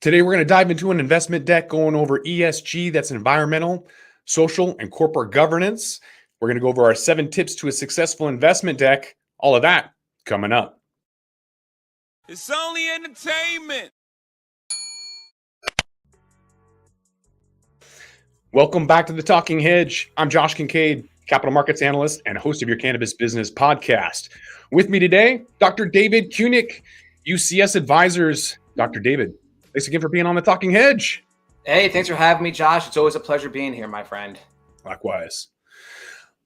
Today, we're going to dive into an investment deck going over ESG, that's environmental, social, and corporate governance. We're going to go over our 7 tips to a successful investment deck. All of that coming up. It's only entertainment. Welcome back to the Talking Hedge. I'm Josh Kincaid, capital markets analyst and host of your cannabis business podcast. With me today, Dr. David Cunic, U.C.S. Advisors. Dr. David, thanks again for being on the Talking Hedge. Hey, thanks for having me, Josh. It's always a pleasure being here, my friend. Likewise.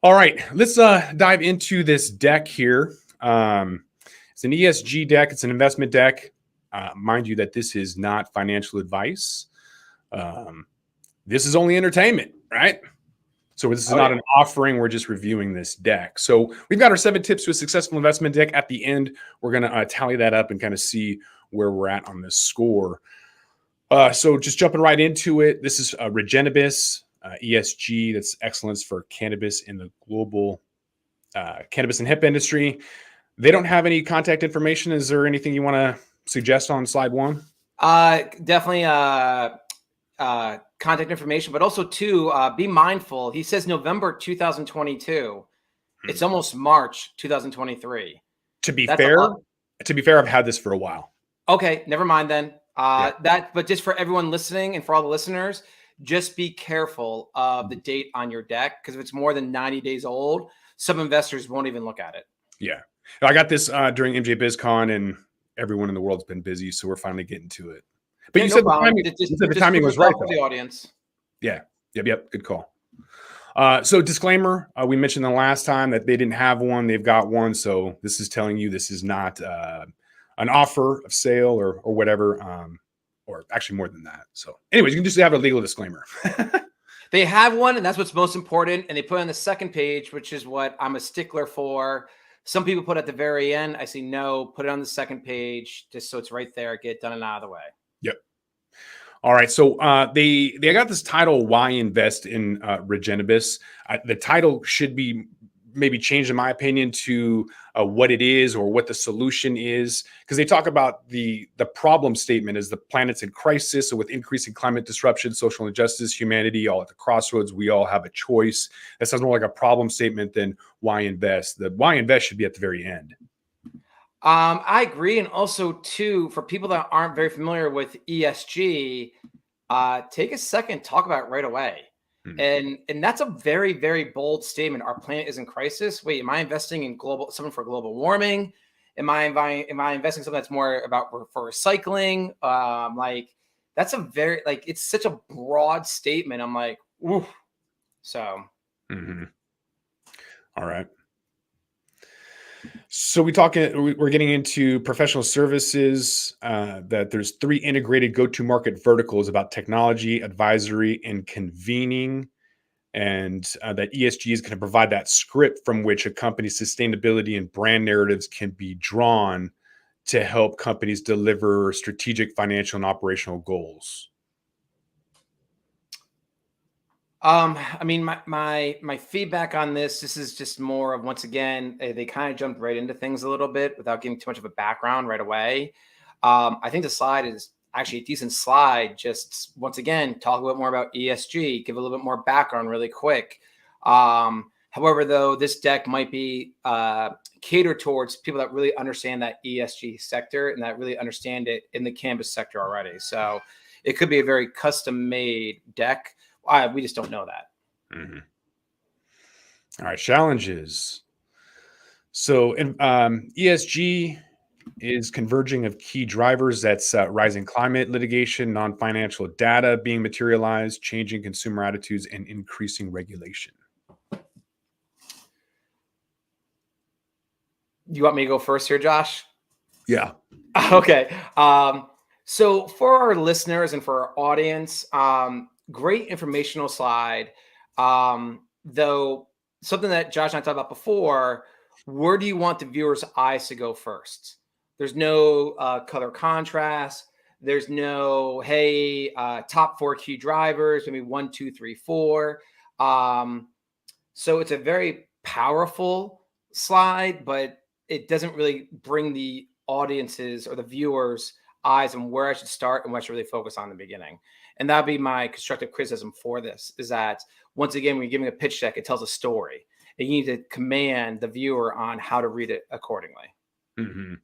All right, let's dive into this deck here. It's an ESG deck. It's an investment deck. Mind you that this is not financial advice. This is only entertainment, right? So this is not an offering. We're just reviewing this deck. So we've got our 7 tips to a successful investment deck. At the end, we're going to tally that up and kind of see where we're at on this score. So just jumping right into it, this is Cannabis, ESG. That's excellence for cannabis in the global cannabis and hemp industry. They don't have any contact information. Is there anything you want to suggest on slide 1? Definitely contact information, but also too, be mindful. He says November 2022. It's almost March 2023. To be fair, I've had this for a while. Okay, never mind then. But just for everyone listening and for all the listeners, just be careful of the date on your deck, because if it's more than 90 days old, some investors won't even look at it. Yeah. I got this during MJ BizCon, and everyone in the world's been busy, so we're finally getting to it. But you said the timing was right for the audience. Yeah. Yep. Good call. So disclaimer, we mentioned the last time that they didn't have one. They've got one. So this is telling you this is not an offer of sale or whatever, or actually more than that. So anyways, you can just have a legal disclaimer. They have one, and that's what's most important. And they put it on the second page, which is what I'm a stickler for. Some people put it at the very end. I say, no, put it on the second page, just so it's right there. Get it done and out of the way. Yep. All right. So they got this title, Why Invest in Cannabis. The title should be maybe changed, in my opinion, to what it is or what the solution is, because they talk about the problem statement is the planet's in crisis. So with increasing climate disruption, social injustice, humanity all at the crossroads, we all have a choice. That sounds more like a problem statement than why invest. The why invest should be at the very end. I agree. And also, too, for people that aren't very familiar with ESG, take a second, talk about it right away. And that's a very, very bold statement. Our planet is in crisis. Wait, am I investing in something for global warming? Am I investing something that's more about for recycling? That's a very, it's such a broad statement. I'm like, ooh. So. All right. So we're getting into professional services, that there's 3 integrated go-to-market verticals about technology, advisory, and convening. And that ESG is going to provide that script from which a company's sustainability and brand narratives can be drawn to help companies deliver strategic, financial, and operational goals. I mean, my feedback on this is just more of, once again, they kind of jumped right into things a little bit without giving too much of a background right away. I think the slide is actually a decent slide. Just once again, talk a little bit more about ESG, give a little bit more background really quick. However, though, this deck might be catered towards people that really understand that ESG sector and that really understand it in the cannabis sector already. So it could be a very custom-made deck. We just don't know that. All right, challenges. So ESG is converging of key drivers. That's rising climate litigation, non-financial data being materialized, changing consumer attitudes, and increasing regulation. You want me to go first here, Josh? Yeah. Okay. So for our listeners and for our audience, great informational slide. Though something that Josh and I talked about before, where do you want the viewers' eyes to go first? There's no color contrast. There's no, hey, top 4 key drivers, maybe 1, 2, 3, 4. So it's a very powerful slide, but it doesn't really bring the audiences or the viewers' eyes on where I should start and what I should really focus on in the beginning. And that'd be my constructive criticism for this, is that once again, when you're giving a pitch deck, it tells a story. And you need to command the viewer on how to read it accordingly. Mm-hmm.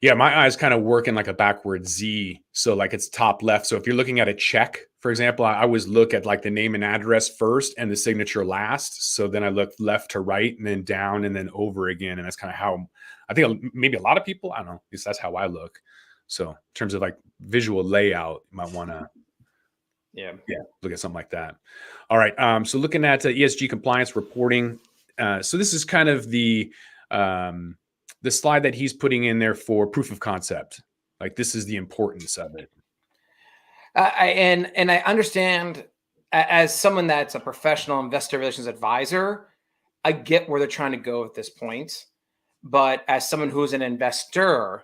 Yeah, my eyes kind of work in like a backward Z. So like it's top left. So if you're looking at a check, for example, I always look at like the name and address first and the signature last. So then I look left to right and then down and then over again. And that's kind of how I think maybe a lot of people, I don't know, at least that's how I look. So in terms of like visual layout, you might want to yeah, look at something like that. All right. So looking at ESG compliance reporting. So this is kind of the slide that he's putting in there for proof of concept. Like this is the importance of it. And I understand, as someone that's a professional investor relations advisor, I get where they're trying to go at this point. But as someone who's an investor,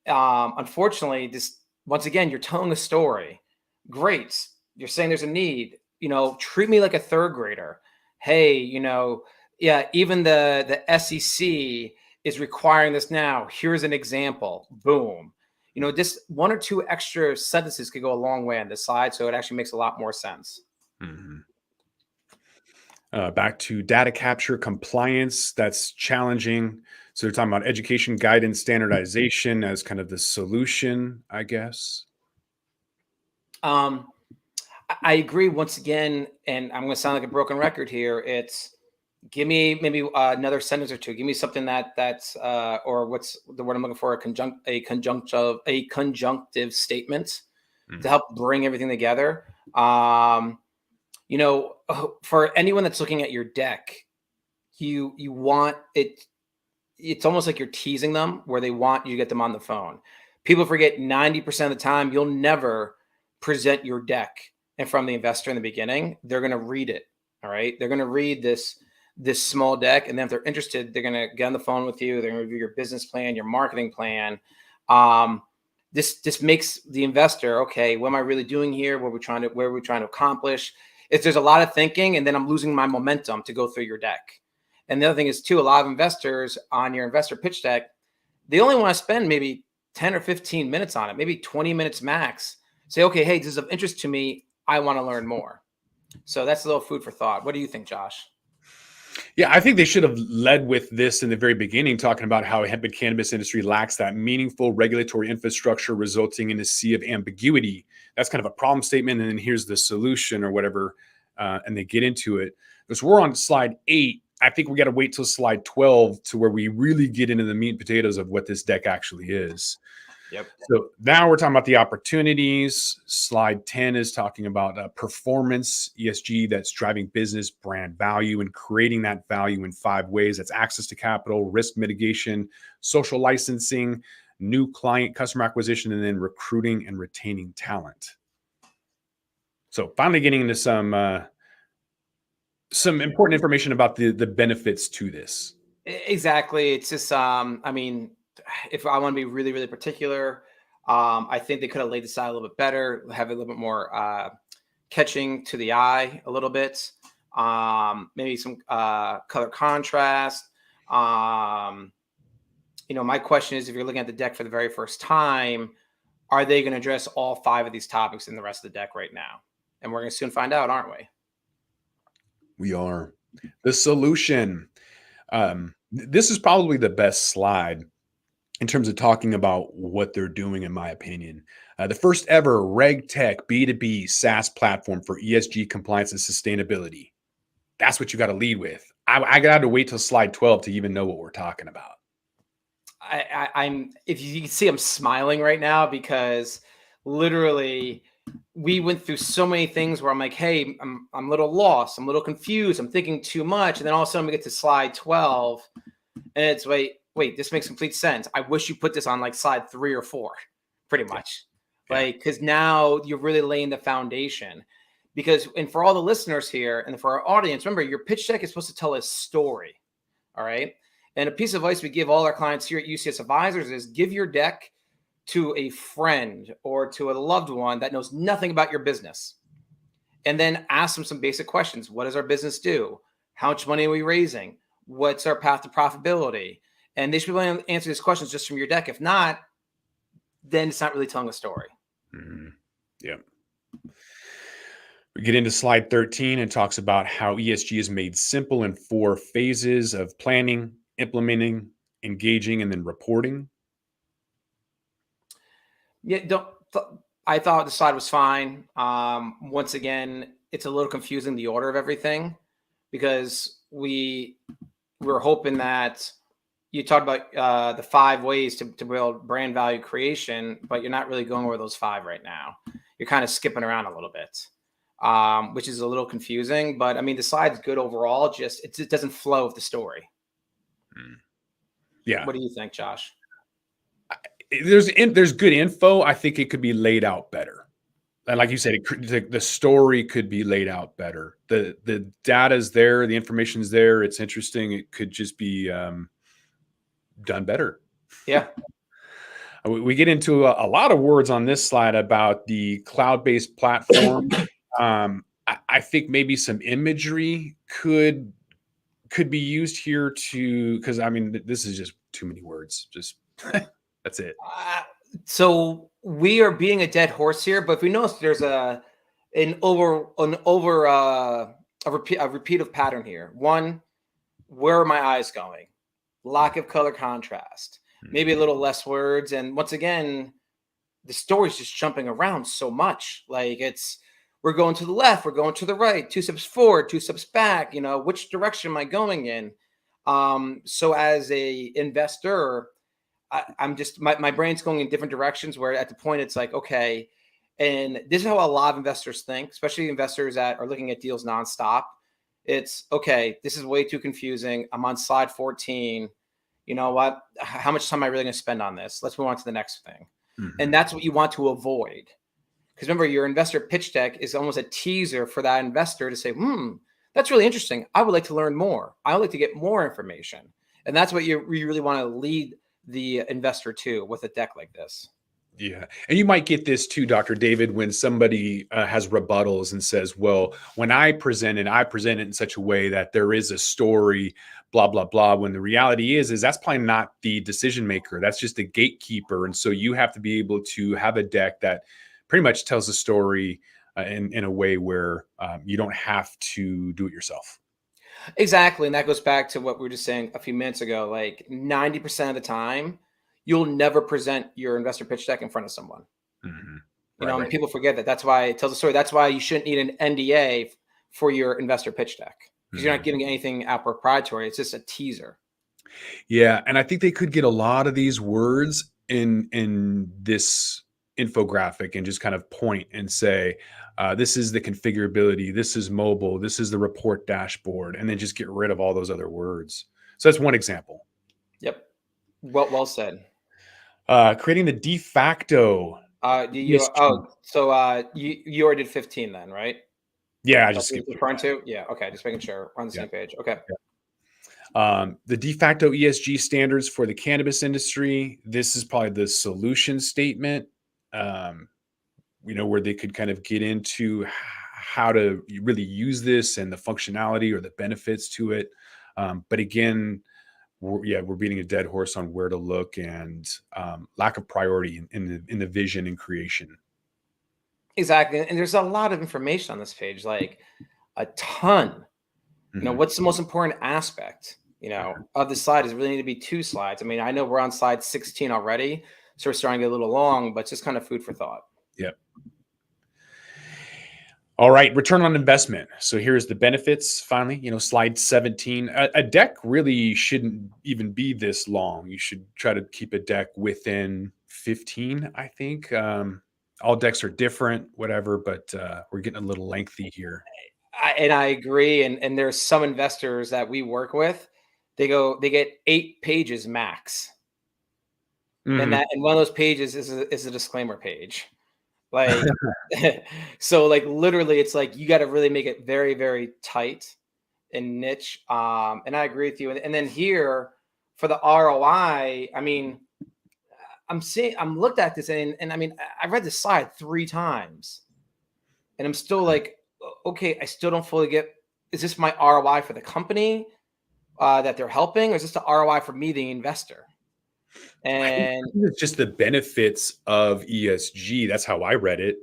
unfortunately, this, once again, you're telling a story. Great. You're saying there's a need, treat me like a third grader. Hey, yeah, even the SEC is requiring this now. Here's an example. Boom. Just one or two extra sentences could go a long way on this slide. So it actually makes a lot more sense. Mm-hmm. Back to data capture compliance. That's challenging. So they're talking about education, guidance, standardization as kind of the solution, I guess. I agree once again, and I'm going to sound like a broken record here. It's give me maybe another sentence or two. Give me something that's or what's the word I'm looking for? A conjunctive statement to help bring everything together. For anyone that's looking at your deck, you want it. It's almost like you're teasing them where they want you to get them on the phone. People forget 90% of the time you'll never present your deck in front of the investor in the beginning. They're going to read it. All right. They're going to read this small deck. And then if they're interested, they're going to get on the phone with you. They're going to review your business plan, your marketing plan. This makes the investor, okay, what am I really doing here? Where are we trying to accomplish? If there's a lot of thinking, and then I'm losing my momentum to go through your deck. And the other thing is too, a lot of investors on your investor pitch deck, they only want to spend maybe 10 or 15 minutes on it, maybe 20 minutes max. Say, okay, hey, this is of interest to me. I want to learn more. So that's a little food for thought. What do you think, Josh? Yeah, I think they should have led with this in the very beginning, talking about how hemp and cannabis industry lacks that meaningful regulatory infrastructure, resulting in a sea of ambiguity. That's kind of a problem statement. And then here's the solution or whatever. And they get into it. Because we're on slide 8. I think we got to wait till slide 12 to where we really get into the meat and potatoes of what this deck actually is. Yep. So now we're talking about the opportunities. Slide 10 is talking about performance, ESG, that's driving business brand value and creating that value in 5 ways. That's access to capital, risk mitigation, social licensing, new client customer acquisition, and then recruiting and retaining talent. So finally getting into some important information about the benefits to this. Exactly. It's just, if I want to be really, really particular, I think they could have laid this out a little bit better, have it a little bit more catching to the eye a little bit. Maybe some color contrast. My question is, if you're looking at the deck for the very first time, are they going to address all 5 of these topics in the rest of the deck right now? And we're going to soon find out, aren't we? We are. The solution. This is probably the best slide in terms of talking about what they're doing, in my opinion. The first ever RegTech B2B SaaS platform for ESG compliance and sustainability. That's what you got to lead with. I got to wait till slide 12 to even know what we're talking about. I'm, if you can see, I'm smiling right now because literally we went through so many things where I'm like, hey, I'm a little lost. I'm a little confused. I'm thinking too much. And then all of a sudden we get to slide 12 and it's wait, this makes complete sense. I wish you put this on like slide 3 or 4, pretty much. Yeah. Like, because now you're really laying the foundation. Because, and for all the listeners here and for our audience, remember, your pitch deck is supposed to tell a story. All right. And a piece of advice we give all our clients here at U.C.S. Advisors is give your deck to a friend or to a loved one that knows nothing about your business. And then ask them some basic questions. What does our business do? How much money are we raising? What's our path to profitability? And they should be able to answer these questions just from your deck. If not, then it's not really telling a story. Mm-hmm. Yeah. We get into slide 13 and talks about how ESG is made simple in 4 phases of planning, implementing, engaging, and then reporting. Yeah, I thought the slide was fine. Once again, it's a little confusing, the order of everything, because we were hoping that you talked about the 5 ways to build brand value creation, but you're not really going over those 5 right now. You're kind of skipping around a little bit, which is a little confusing. But I mean, the slide's good overall. Just it doesn't flow with the story. Yeah. What do you think, Josh? There's good info. I think it could be laid out better. And like you said, the story could be laid out better. The data is there, the information is there. It's interesting. It could just be done better. Yeah. We get into a lot of words on this slide about the cloud-based platform. I think maybe some imagery could be used here because I mean, this is just too many words. Just that's it. So we are being a dead horse here, but if we notice, there's a repeated pattern here. One, where are my eyes going? Lack of color contrast, maybe a little less words, and once again, the story's just jumping around so much. Like we're going to the left, we're going to the right, 2 steps forward, 2 steps back. You know, which direction am I going in? So as a investor, I'm just my brain's going in different directions where at the point it's like, okay, and this is how a lot of investors think, especially investors that are looking at deals nonstop. It's okay, this is way too confusing. I'm on slide 14. You know what? How much time am I really going to spend on this? Let's move on to the next thing. Mm-hmm. And that's what you want to avoid. Because remember, your investor pitch deck is almost a teaser for that investor to say, that's really interesting. I would like to learn more. I would like to get more information. And that's what you really want to lead the investor to with a deck like this. Yeah. And you might get this too, Dr. David, when somebody has rebuttals and says, well, when I present it in such a way that there is a story, blah, blah, blah. When the reality is that's probably not the decision maker. That's just a gatekeeper. And so you have to be able to have a deck that pretty much tells a story in a way where you don't have to do it yourself. Exactly. And that goes back to what we were just saying a few minutes ago. Like 90% of the time, you'll never present your investor pitch deck in front of someone. Mm-hmm. You know, and people forget that. That's why it tells a story. That's why you shouldn't need an NDA for your investor pitch deck, because you're not giving anything out proprietary. It's just a teaser. Yeah. And I think they could get a lot of these words in this infographic and just kind of point and say, this is the configurability, this is mobile, this is the report dashboard, and then just get rid of all those other words. So that's one example. Yep. Well said. Creating the de facto. You already did 15 then, right? Yeah, I just skipped referring to. Yeah. Okay. Just making sure we're on the same page. Okay. Yeah. The de facto ESG standards for the cannabis industry. This is probably the solution statement. Where they could kind of get into how to really use this and the functionality or the benefits to it. But again, we're beating a dead horse on where to look and lack of priority in the vision and creation. Exactly. And there's a lot of information on this page, like a ton. Mm-hmm. You know, what's the most important aspect, of the slide is really need to be 2 slides. I mean, I know we're on slide 16 already, so we're starting to get a little long, but it's just kind of food for thought. Yep. All right, return on investment. So here's the benefits finally, slide 17. A deck really shouldn't even be this long. You should try to keep a deck within 15, I think. All decks are different, whatever, but we're getting a little lengthy here. I agree. And there's some investors that we work with, they get 8 pages max. Mm-hmm. And one of those pages is a disclaimer page. Like, so like literally it's like, you got to really make it very, very tight and niche. And I agree with you. And then here for the ROI, I mean, I'm looked at this and I mean, I read this slide 3 times and I'm still like, okay, I still don't fully get, is this my ROI for the company that they're helping? Or is this the ROI for me, the investor? And think it's just the benefits of ESG. That's how I read it.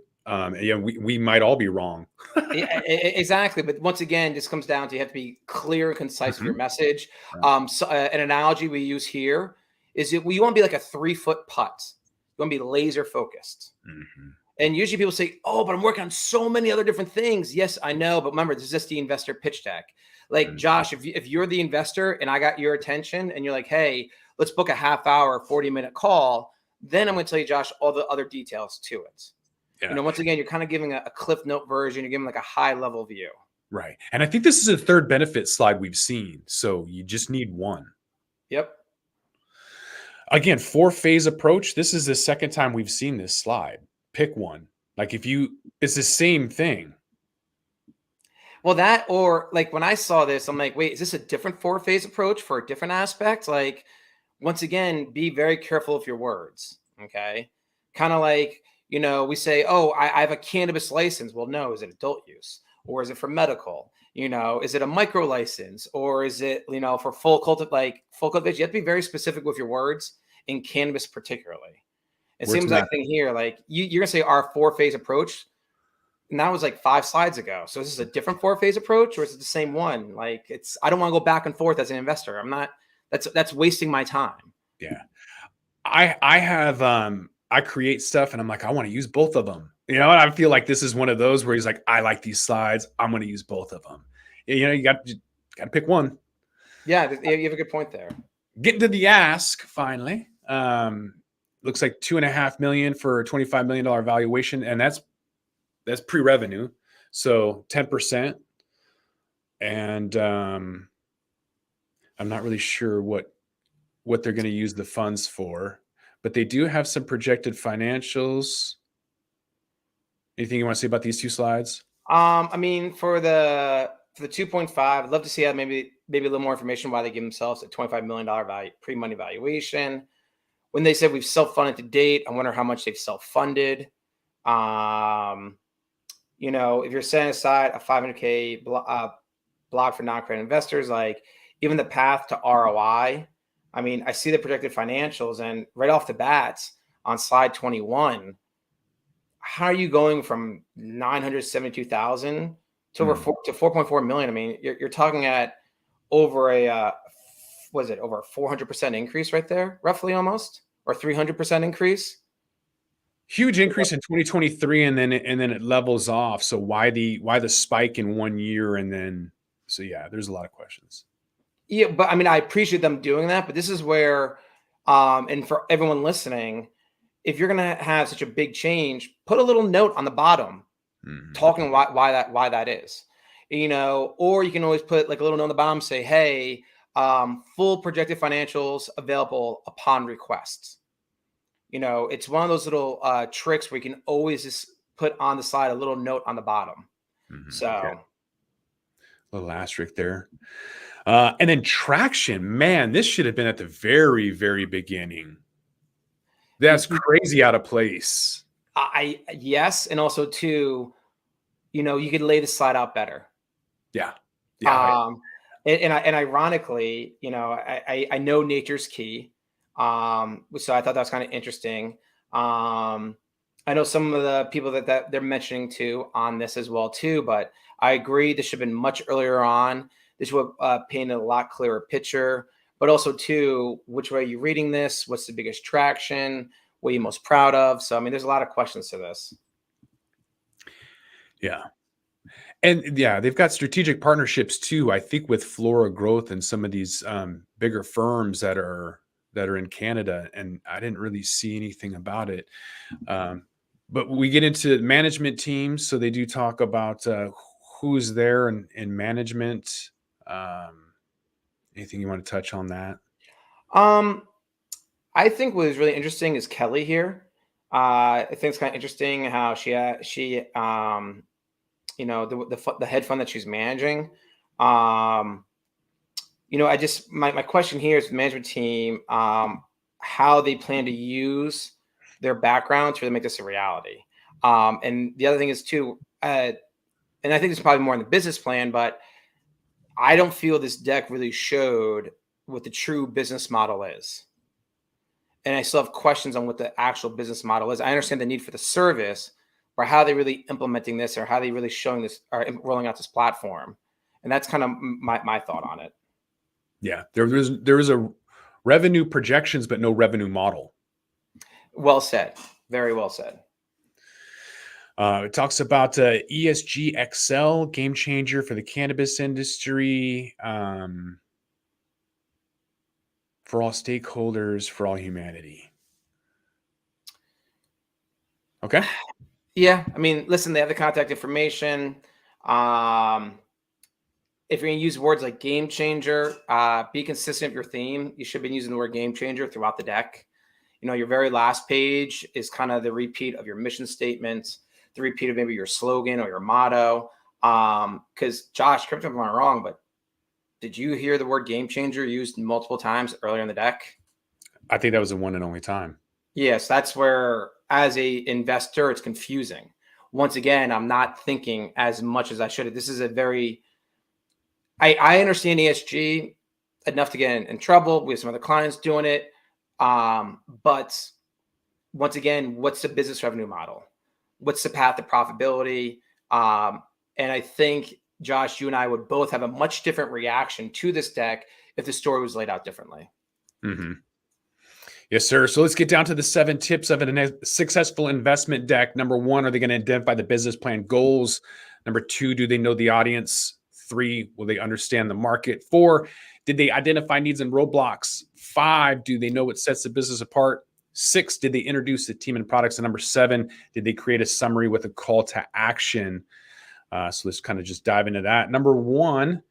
We might all be wrong. exactly. But once again, this comes down to you have to be clear and concise with your message. Right. So, an analogy we use here is that you want to be like a 3-foot putt. You want to be laser focused. Mhm. And usually people say, "Oh, but I'm working on so many other different things." Yes, I know, but remember, this is just the investor pitch deck. Like Mhm. Josh, if you're the investor and I got your attention, and you're like, "Hey, let's book a half-hour, 40-minute call," then I'm going to tell you, Josh, all the other details to it. Yeah. Once again, you're kind of giving a cliff note version. You're giving like a high-level view. Right. And I think this is a third benefit slide we've seen. So you just need one. Yep. Again, 4-phase approach. This is the second time we've seen this slide. Pick one. Like it's the same thing. Well, that or like when I saw this, I'm like, wait, is this a different 4-phase approach for a different aspect? Like, once again, be very careful of your words. Okay. Kind of like, we say, oh, I have a cannabis license. Well, no, is it adult use or is it for medical? Is it a micro license or is it, for full cultivation? You have to be very specific with your words in cannabis, particularly. It Words seems like matter. thing here, like you're gonna say our 4-phase approach, and that was like 5 slides ago. So is this a different 4-phase approach or is it the same one? Like I don't want to go back and forth as an investor. I'm not, that's wasting my time. Yeah. I have I create stuff and I'm like, I want to use both of them. And I feel like this is one of those where he's like, I like these slides. I'm going to use both of them. You got to pick one. Yeah, you have a good point there. Getting to the ask finally. Looks like 2.5 million for a $25 million valuation, and that's pre-revenue, so 10%. And I'm not really sure what they're going to use the funds for, but they do have some projected financials. Anything you want to say about these two slides? I mean, for the 2.5, I'd love to see how maybe a little more information why they give themselves a $25 million value pre-money valuation. When they said we've self-funded to date, I wonder how much they've self-funded. If you're setting aside a 500K block for non-credit investors, like even the path to ROI. I mean, I see the projected financials, and right off the bats on slide 21, how are you going from 972,000 to over 4.4 million? I mean, you're talking at over over a 400% increase right there, roughly almost, or 300% increase. Huge increase in 2023, and then it levels off. So why the spike in 1 year, and then yeah, there's a lot of questions. Yeah, but I mean, I appreciate them doing that, but this is where, and for everyone listening, if you're gonna have such a big change, put a little note on the bottom, talking why that is, or you can always put like a little note on the bottom, say, hey, full projected financials available upon request. It's one of those little tricks where you can always just put on the side a little note on the bottom. So. Okay. Little asterisk there. And then traction, man, this should have been at the very, very beginning. That's crazy out of place. Yes, and also too, you could lay the slide out better. Yeah. Yeah. And ironically, I know nature's key. So I thought that was kind of interesting. I know some of the people that they're mentioning too on this as well too, but I agree this should have been much earlier on. This would paint a lot clearer picture, but also too, which way are you reading this? What's the biggest traction? What are you most proud of? So, I mean, there's a lot of questions to this. Yeah. And yeah, they've got strategic partnerships too, I think, with Flora Growth and some of these bigger firms that are in Canada. And I didn't really see anything about it. But we get into management teams. So they do talk about who's there in management. Anything you want to touch on that? I think what is really interesting is Kelly here. I think it's kind of interesting how the hedge fund that she's managing. I just my question here is the management team, how they plan to use their background to really make this a reality. And the other thing is too, and I think it's probably more in the business plan, but I don't feel this deck really showed what the true business model is. and I still have questions on what the actual business model is. I understand the need for the service, but how are they really implementing this, or how are they really showing this or rolling out this platform? And that's kind of my thought on it. Yeah, there is a revenue projections, but no revenue model. Well said. Very well said. It talks about ESG XL, game changer for the cannabis industry, for all stakeholders, for all humanity. Okay. Yeah, I mean, listen, they have the contact information. If you're going to use words like game changer, be consistent with your theme. You should be using the word game changer throughout the deck. Your very last page is kind of the repeat of your mission statement, the repeat of maybe your slogan or your motto. Because Josh, correct me if I'm wrong, but did you hear the word game changer used multiple times earlier in the deck? I think that was the one and only time. Yes, that's where, as a investor, it's confusing. Once again, I'm not thinking as much as I should. This is a very, I understand ESG enough to get in trouble. We have some other clients doing it. But once again, what's the business revenue model? What's the path to profitability? And I think, Josh, you and I would both have a much different reaction to this deck if the story was laid out differently. Mm-hmm. Yes, sir. So let's get down to the 7 tips of a successful investment deck. Number 1, are they going to identify the business plan goals? Number 2, do they know the audience? 3, will they understand the market? 4, did they identify needs and roadblocks? 5, do they know what sets the business apart? 6, did they introduce the team and products? And number 7, did they create a summary with a call to action? So let's kind of just dive into that. Number 1,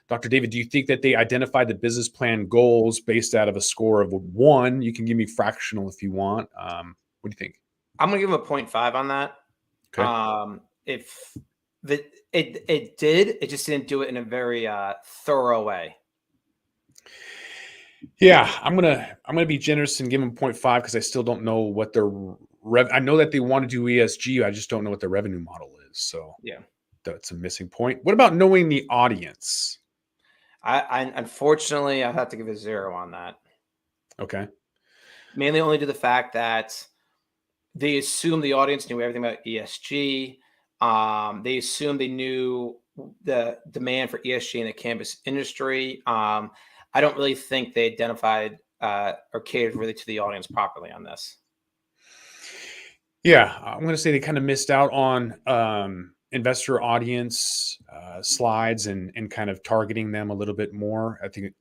Dr. David, do you think that they identified the business plan goals based out of a score of 1? You can give me fractional if you want. What do you think? I'm going to give them a 0.5 on that. Okay. If it did, it just didn't do it in a very thorough way. Yeah, I'm gonna be generous and give them 0.5 because I still don't know what their I know that they want to do ESG. I just don't know what their revenue model is. So yeah, that's a missing point. What about knowing the audience? I unfortunately I have to give a 0 on that. Okay. Mainly only to the fact that they assume the audience knew everything about ESG. They assume they knew the demand for ESG in the cannabis industry. I don't really think they identified or catered really to the audience properly on this. Yeah, I'm going to say they kind of missed out on investor audience slides and kind of targeting them a little bit more. I think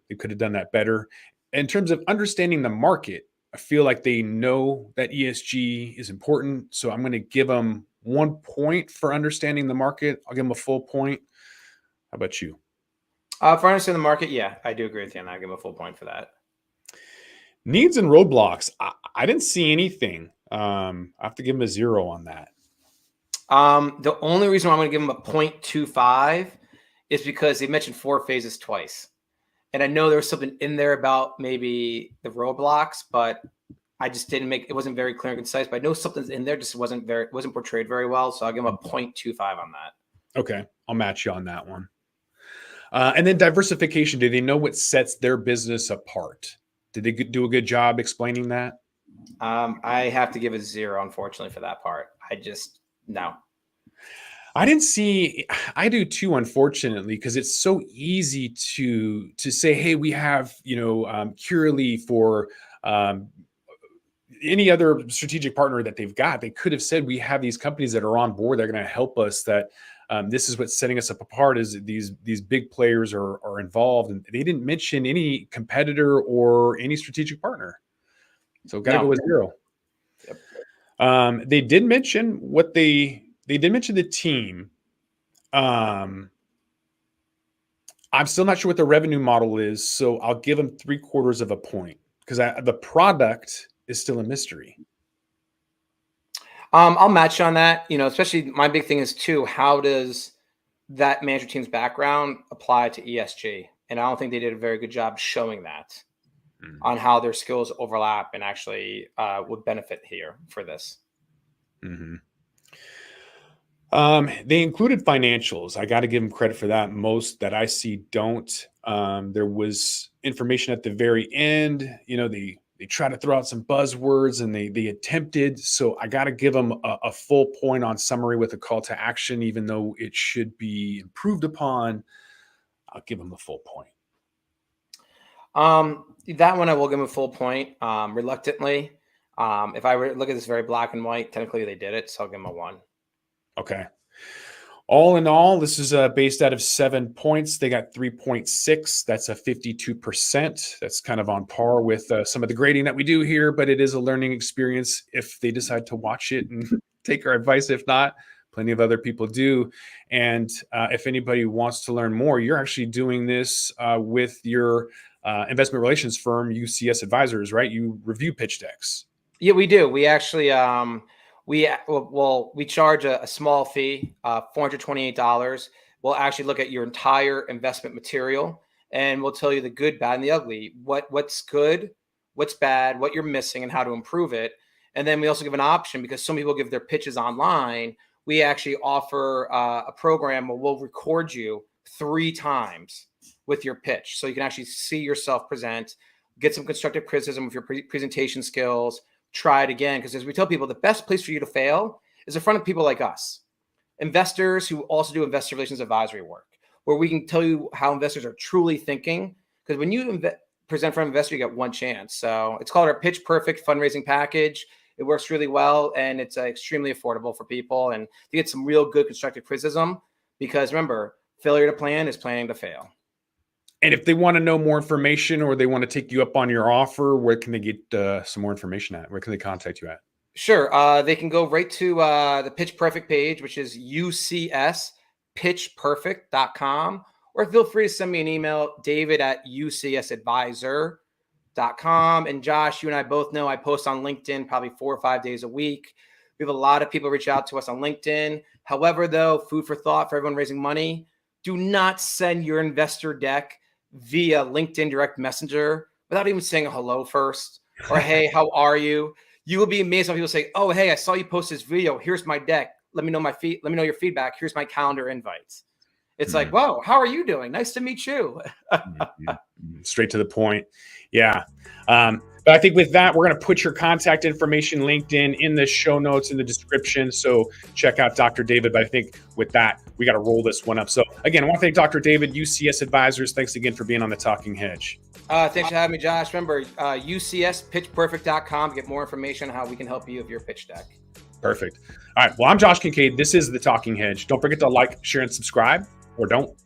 they could have done that better. In terms of understanding the market, I feel like they know that ESG is important. So I'm going to give them 1 point for understanding the market. I'll give them a full point. How about you? For understanding the market, yeah, I do agree with you, and I give them a full point for that. Needs and roadblocks. I didn't see anything. I have to give them a 0 on that. The only reason why I'm going to give them a 0.25 is because they mentioned 4 phases twice. And I know there was something in there about maybe the roadblocks, but I just didn't it wasn't very clear and concise, but I know something's in there, just wasn't portrayed very well. So I'll give them a 0.25 on that. Okay. I'll match you on that one. And then diversification. Do they know what sets their business apart? Did they do a good job explaining that? I have to give a 0, unfortunately, for that part. No. I didn't see. I do too, unfortunately, because it's so easy to say, "Hey, we have Curaleaf for any other strategic partner that they've got." They could have said, "We have these companies that are on board. They're going to help us. That this is what's setting us up apart. Is these big players are involved." And they didn't mention any competitor or any strategic partner. So got to go with 0. Yep. They did mention they did mention the team. I'm still not sure what the revenue model is, so I'll give them 3/4 of a point because the product is still a mystery. I'll match on that. Especially my big thing is too, how does that manager team's background apply to ESG? And I don't think they did a very good job showing that on how their skills overlap and actually would benefit here for this. Mm-hmm. They included financials. I got to give them credit for that. Most that I see don't. There was information at the very end. The they try to throw out some buzzwords and they attempted. So I got to give them a full point on summary with a call to action, even though it should be improved upon. I'll give them a full point. That one I will give them a full point, reluctantly. If I were to look at this very black and white, technically they did it, so I'll give them a 1. Okay. All in all, this is based out of 7 points. They got 3.6. That's a 52%. That's kind of on par with some of the grading that we do here, but it is a learning experience if they decide to watch it and take our advice. If not, plenty of other people do. And if anybody wants to learn more, you're actually doing this with your investment relations firm, U.C.S. Advisors, right? You review pitch decks. Yeah, we do. We actually, we charge a small fee, $428. We'll actually look at your entire investment material, and we'll tell you the good, bad, and the ugly. What's good, what's bad, what you're missing, and how to improve it. And then we also give an option, because some people give their pitches online. We actually offer a program where we'll record you 3 times with your pitch, so you can actually see yourself present, get some constructive criticism with your presentation skills. Try it again, because as we tell people, the best place for you to fail is in front of people like us, investors who also do investor relations advisory work, where we can tell you how investors are truly thinking. Because when you present for an investor, you get 1 chance. So it's called our Pitch Perfect fundraising package. It works really well, and it's extremely affordable for people, and to get some real good constructive criticism. Because remember, failure to plan is planning to fail. And if they want to know more information, or they want to take you up on your offer, where can they get some more information at? Where can they contact you at? Sure. They can go right to the Pitch Perfect page, which is UCSpitchperfect.com, or feel free to send me an email, david@ucsadvisor.com. And Josh, you and I both know I post on LinkedIn probably 4 or 5 days a week. We have a lot of people reach out to us on LinkedIn. However, though, food for thought for everyone raising money, do not send your investor deck via LinkedIn direct messenger without even saying a hello first, or hey, how are you? You will be amazed when people say, oh, hey, I saw you post this video. Here's my deck. Let me know let me know your feedback. Here's my calendar invites. It's like, whoa, how are you doing? Nice to meet you. Straight to the point. Yeah. But I think with that, we're going to put your contact information, LinkedIn, in the show notes, in the description. So check out Dr. David. But I think with that, we got to roll this one up. So again, I want to thank Dr. David, U.C.S. Advisors. Thanks again for being on the Talking Hedge. Thanks for having me, Josh. Remember, UCSpitchperfect.com to get more information on how we can help you with your pitch deck. Perfect. All right. Well, I'm Josh Kincaid. This is the Talking Hedge. Don't forget to like, share, and subscribe, or don't.